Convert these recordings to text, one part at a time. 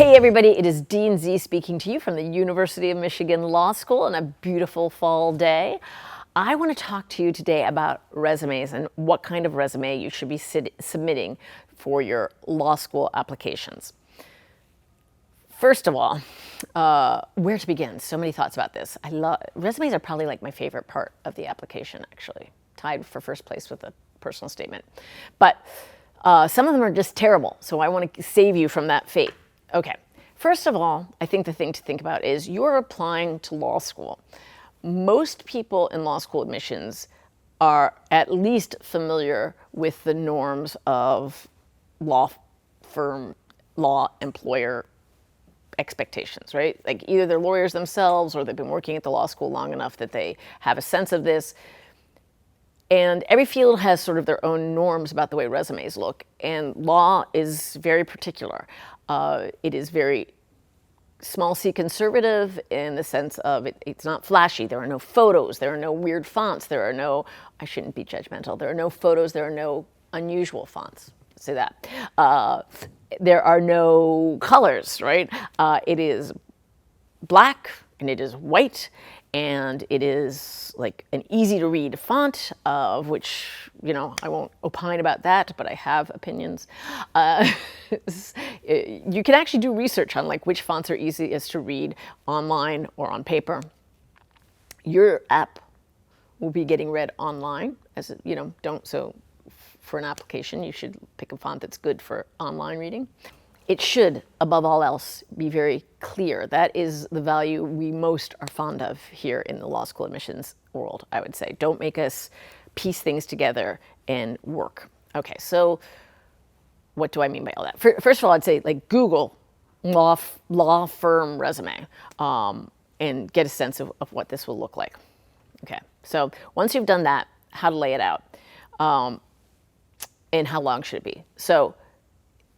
Hey everybody, it is Dean Z speaking to you from the University of Michigan Law School on a beautiful fall day. I want to talk to you today about resumes and what kind of resume you should be submitting for your law school applications. First of all, where to begin? So many thoughts about this. Resumes are probably like my favorite part of the application, actually, tied for first place with a personal statement. But some of them are just terrible, so I want to save you from that fate. Okay, first of all, I think the thing to think about is you're applying to law school. Most people in law school admissions are at least familiar with the norms of law firm, law employer expectations, right? Like either they're lawyers themselves or they've been working at the law school long enough that they have a sense of this. And every field has sort of their own norms about the way resumes look, and law is very particular. It is very small c conservative in the sense of it's not flashy. There are no photos. There are no weird fonts. There are no, I shouldn't be judgmental. There are no photos. There are no unusual fonts. Say that. There are no colors, right? It is black and it is white and it is like an easy to read font, of which, you know, I won't opine about that, but I have opinions. You can actually do research on like which fonts are easiest to read online or on paper. Your app will be getting read online, as you know, for an application, you should pick a font that's good for online reading. It should, above all else, be very clear. That is the value we most are fond of here in the law school admissions world, I would say. Don't make us piece things together and work. Okay, so what do I mean by all that? First of all, I'd say like Google law firm resume and get a sense of what this will look like. Okay, so once you've done that, how to lay it out and how long should it be? So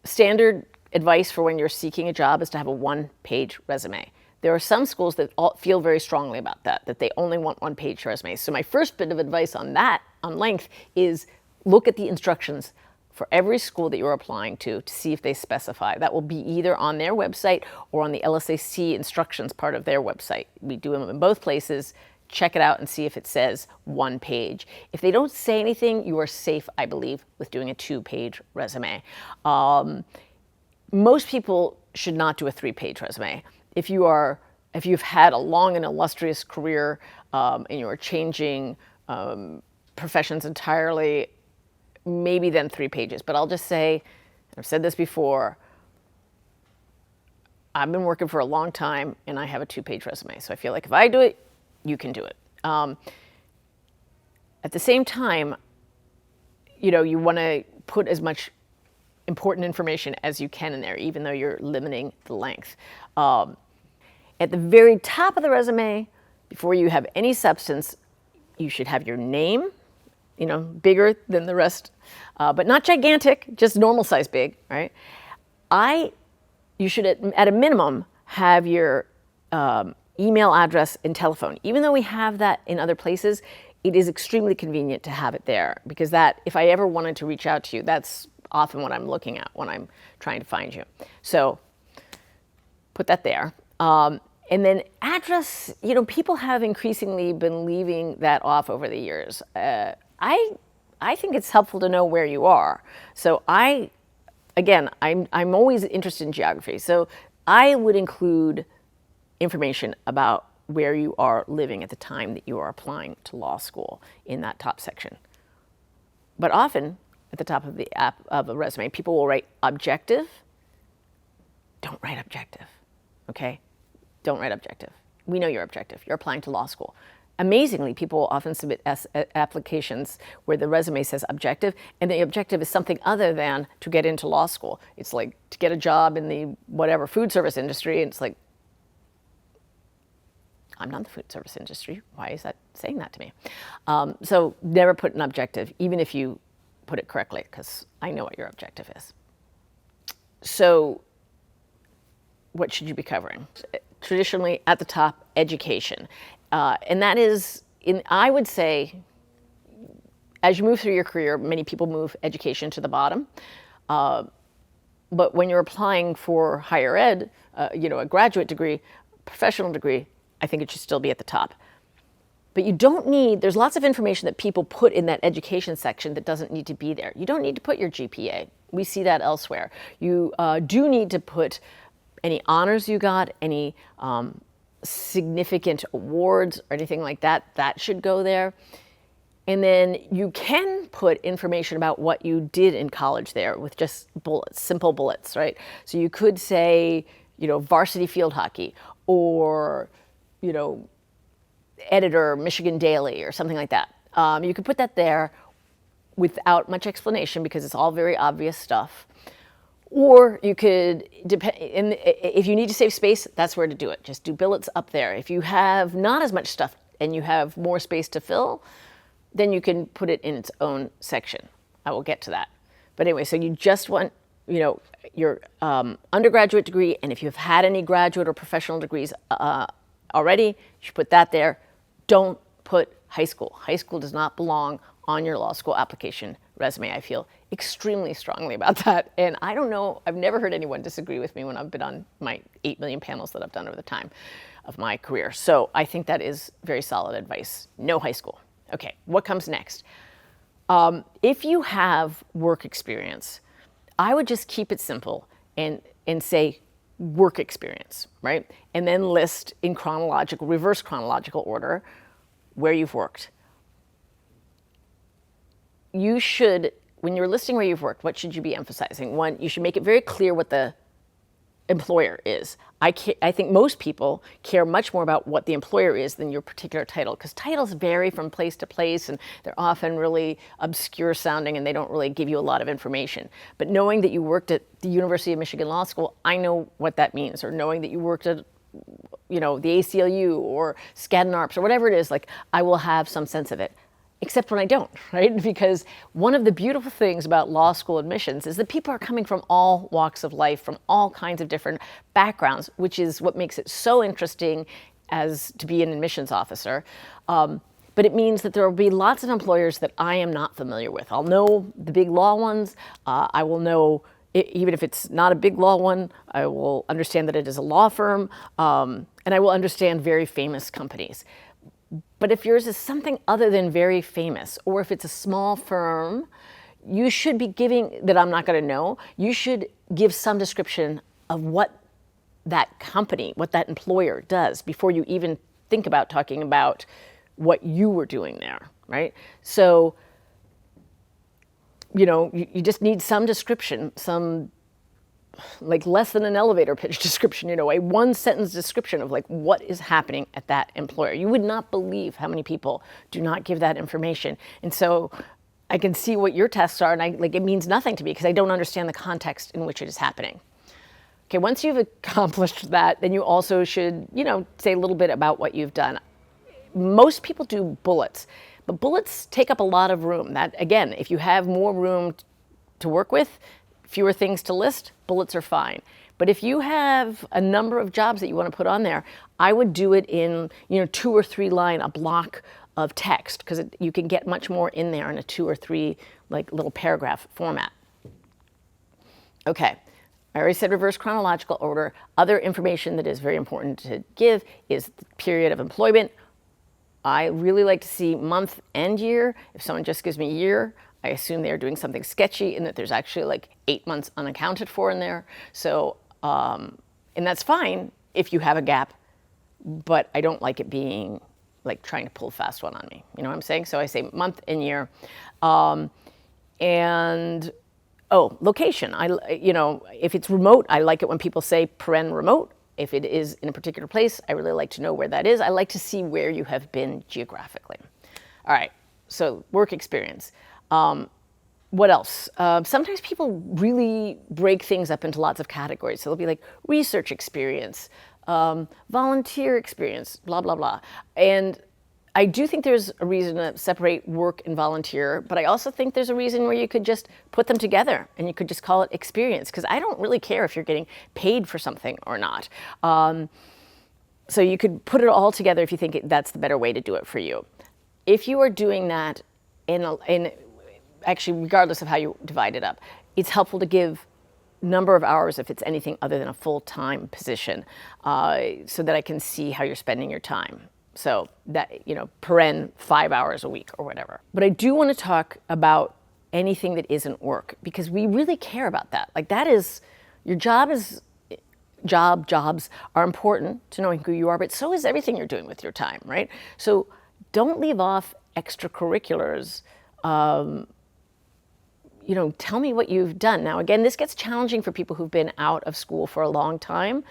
standard advice for when you're seeking a job is to have a one-page resume. There are some schools that feel very strongly about that they only want one-page resumes. So my first bit of advice on that, on length, is look at the instructions for every school that you're applying to see if they specify. That will be either on their website or on the LSAC instructions part of their website. We do them in both places. Check it out and see if it says one page. If they don't say anything, you are safe, I believe, with doing a two-page resume. Most people should not do a three-page resume. If you've had a long and illustrious career and you are changing professions entirely, maybe then 3 pages. But I'll just say, I've said this before, I've been working for a long time and I have a 2-page resume. So I feel like if I do it, you can do it. At the same time, you know, you want to put as much important information as you can in there, even though you're limiting the length. At the very top of the resume, before you have any substance, you should have your name, you know, bigger than the rest, but not gigantic, just normal size big, right? You should, at a minimum, have your email address and telephone. Even though we have that in other places, it is extremely convenient to have it there because that, if I ever wanted to reach out to you, that's often what I'm looking at when I'm trying to find you. So put that there. And then address, you know, people have increasingly been leaving that off over the years. I think it's helpful to know where you are. So I'm always interested in geography. So I would include information about where you are living at the time that you are applying to law school in that top section. But often, at the top of the resume, people will write objective. Don't write objective, okay? Don't write objective. We know you're objective. You're applying to law school. Amazingly, people often submit applications where the resume says objective, and the objective is something other than to get into law school. It's like to get a job in the whatever food service industry, and it's like, I'm not in the food service industry. Why is that saying that to me? So never put an objective, even if you put it correctly, because I know what your objective is. So what should you be covering? Traditionally, at the top, education. And that is, I would say, as you move through your career, many people move education to the bottom. But when you're applying for higher ed, a graduate degree, professional degree, I think it should still be at the top. But you don't need, there's lots of information that people put in that education section that doesn't need to be there. You don't need to put your GPA. We see that elsewhere. You do need to put any honors you got, any significant awards or anything like that. That should go there. And then you can put information about what you did in college there with just bullets, simple bullets, right? So you could say, varsity field hockey, or, editor, Michigan Daily, or something like that. You could put that there without much explanation because it's all very obvious stuff. Or you could, if you need to save space, that's where to do it. Just do bullets up there. If you have not as much stuff and you have more space to fill, then you can put it in its own section. I will get to that. But anyway, so you just want, your undergraduate degree, and if you've had any graduate or professional degrees already, you should put that there. Don't put high school. High school does not belong on your law school application resume. I feel extremely strongly about that. And I don't know, I've never heard anyone disagree with me when I've been on my 8 million panels that I've done over the time of my career. So I think that is very solid advice. No high school. Okay, what comes next? If you have work experience, I would just keep it simple and say work experience, right? And then list in reverse chronological order where you've worked. You should, when you're listing where you've worked, what should you be emphasizing? One, you should make it very clear what the employer is. I think most people care much more about what the employer is than your particular title, because titles vary from place to place and they're often really obscure sounding and they don't really give you a lot of information. But knowing that you worked at the University of Michigan Law School, I know what that means. Or knowing that you worked at the ACLU or Skadden Arps or whatever it is, like I will have some sense of it. Except when I don't, right? Because one of the beautiful things about law school admissions is that people are coming from all walks of life, from all kinds of different backgrounds, which is what makes it so interesting as to be an admissions officer. But it means that there will be lots of employers that I am not familiar with. I'll know the big law ones. I will know, even if it's not a big law one, I will understand that it is a law firm, and I will understand very famous companies. But if yours is something other than very famous, or if it's a small firm, you should be giving, that I'm not going to know, you should give some description of what that company, what that employer does before you even think about talking about what you were doing there, right? So, you just need some description, some like less than an elevator pitch description, a one sentence description of like what is happening at that employer. You would not believe how many people do not give that information. And so I can see what your tests are, and it means nothing to me because I don't understand the context in which it is happening. Okay, once you've accomplished that, then you also should, say a little bit about what you've done. Most people do bullets, but bullets take up a lot of room. That, again, if you have more room to work with, fewer things to list, bullets are fine. But if you have a number of jobs that you want to put on there, I would do it in 2 or 3 line, a block of text, because you can get much more in there in a 2 or 3 little paragraph format. Okay, I already said reverse chronological order. Other information that is very important to give is the period of employment. I really like to see month and year. If someone just gives me year, I assume they're doing something sketchy and that there's actually 8 months unaccounted for in there. So, and that's fine if you have a gap, but I don't like it being trying to pull a fast one on me. You know what I'm saying? So I say month and year. Location. If it's remote, I like it when people say paren remote. If it is in a particular place, I really like to know where that is. I like to see where you have been geographically. All right, so work experience. What else? Sometimes people really break things up into lots of categories. So they'll be like research experience, volunteer experience, blah, blah, blah. And I do think there's a reason to separate work and volunteer, but I also think there's a reason where you could just put them together and you could just call it experience, because I don't really care if you're getting paid for something or not. So you could put it all together if you think that's the better way to do it for you. If you are doing that actually, regardless of how you divide it up, it's helpful to give number of hours if it's anything other than a full-time position, so that I can see how you're spending your time. So that, paren 5 hours a week or whatever. But I do want to talk about anything that isn't work, because we really care about that. Like, that is, your jobs are important to knowing who you are, but so is everything you're doing with your time, right? So don't leave off extracurriculars. Tell me what you've done. Now, again, this gets challenging for people who've been out of school for a long time.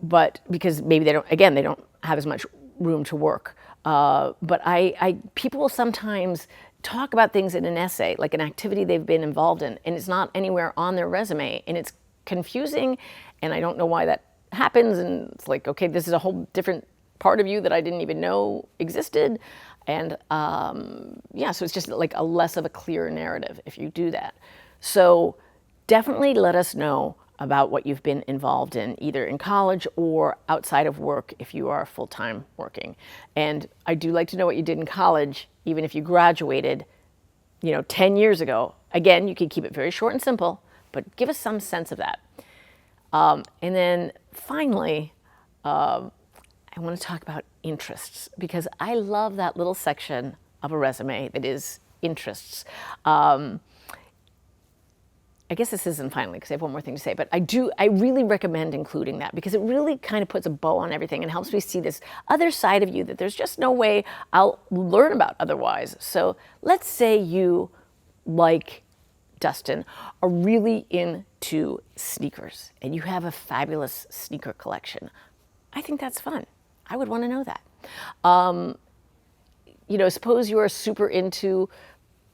But because maybe they don't have as much room to work. But people will sometimes talk about things in an essay, like an activity they've been involved in, and it's not anywhere on their resume, and it's confusing, and I don't know why that happens, and it's like, okay, this is a whole different part of you that I didn't even know existed, and so it's just like a less of a clear narrative if you do that. So definitely let us know about what you've been involved in, either in college or outside of work if you are full-time working. And I do like to know what you did in college, even if you graduated, 10 years ago. Again, you can keep it very short and simple, but give us some sense of that. And then finally, I want to talk about interests, because I love that little section of a resume that is interests. I guess this isn't finally, because I have one more thing to say, but I really recommend including that, because it really kind of puts a bow on everything and helps me see this other side of you that there's just no way I'll learn about otherwise. So let's say you, like Dustin, are really into sneakers and you have a fabulous sneaker collection. I think that's fun. I would want to know that. Suppose you are super into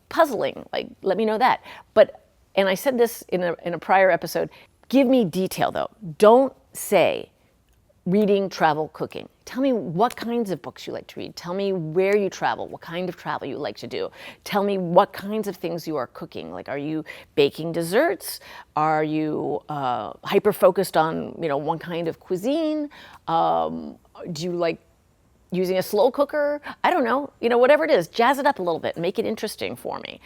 puzzling, like, let me know that. And I said this in a prior episode, give me detail though. Don't say reading, travel, cooking. Tell me what kinds of books you like to read. Tell me where you travel, what kind of travel you like to do. Tell me what kinds of things you are cooking. Like, are you baking desserts? Are you hyper-focused on, one kind of cuisine? Do you like using a slow cooker? I don't know, whatever it is, jazz it up a little bit and make it interesting for me.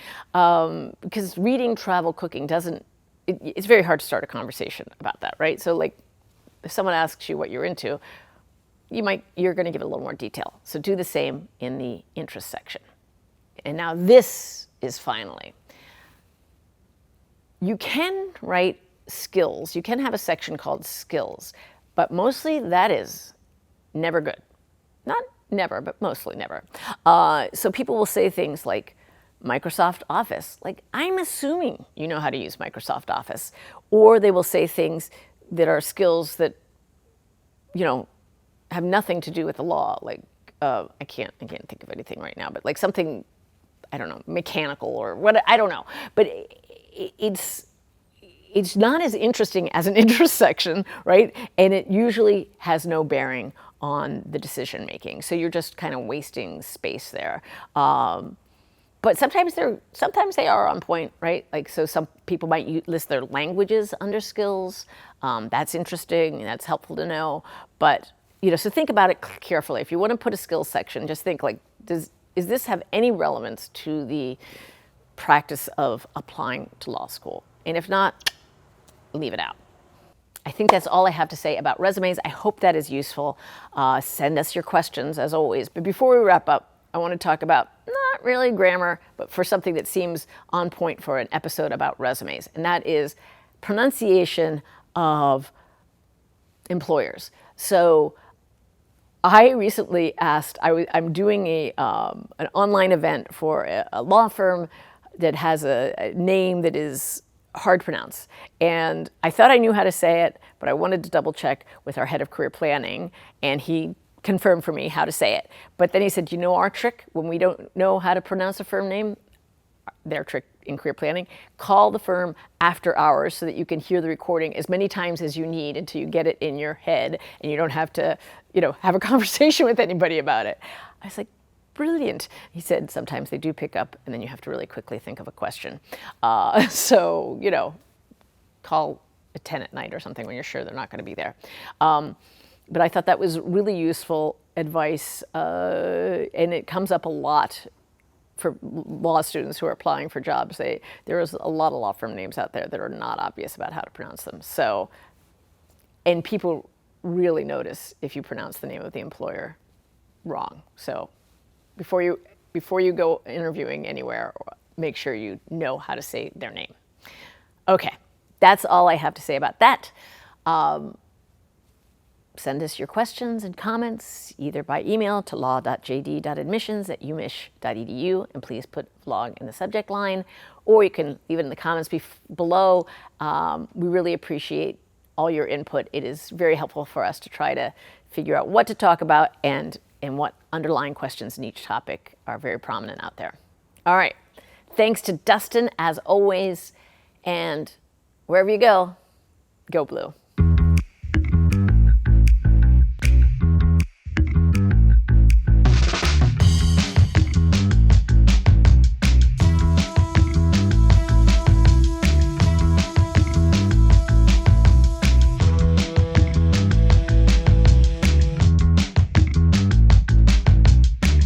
Because reading, travel, cooking it's very hard to start a conversation about that, right? So like, if someone asks you what you're into, you're gonna give it a little more detail. So do the same in the interest section. And now this is finally, you can write skills. You can have a section called skills, but mostly that is never good. Not never, but mostly never. So people will say things like Microsoft Office. Like, I'm assuming you know how to use Microsoft Office. Or they will say things that are skills that, have nothing to do with the law. Like, I can't think of anything right now, but like something, I don't know, mechanical or what, I don't know. But it's not as interesting as an interest section, right? And it usually has no bearing on the decision making. So you're just kind of wasting space there. But sometimes they are on point, right? Like, so some people might list their languages under skills. That's interesting, and that's helpful to know. But, so think about it carefully. If you want to put a skills section, just think like, does this have any relevance to the practice of applying to law school? And if not, leave it out. I think that's all I have to say about resumes. I hope that is useful. Send us your questions, as always. But before we wrap up, I want to talk about, not really grammar, but for something that seems on point for an episode about resumes, and that is pronunciation of employers. So I recently asked, I'm doing an online event for a law firm that has a name that is hard to pronounce. And I thought I knew how to say it, but I wanted to double check with our head of career planning, and he confirmed for me how to say it. But then he said, our trick when we don't know how to pronounce a firm name, their trick in career planning, call the firm after hours so that you can hear the recording as many times as you need until you get it in your head and you don't have to, have a conversation with anybody about it. I was like, brilliant. He said sometimes they do pick up and then you have to really quickly think of a question. So, call at 10 at night or something when you're sure they're not going to be there. But I thought that was really useful advice, and it comes up a lot for law students who are applying for jobs, there is a lot of law firm names out there that are not obvious about how to pronounce them. So, and people really notice if you pronounce the name of the employer wrong. So before you go interviewing anywhere, make sure you know how to say their name. Okay, that's all I have to say about that. Send us your questions and comments either by email to law.jd.admissions@umich.edu, and please put vlog in the subject line, or you can leave it in the comments below. We really appreciate all your input. It is very helpful for us to try to figure out what to talk about and what underlying questions in each topic are very prominent out there. All right, thanks to Dustin as always, and wherever you go, go blue.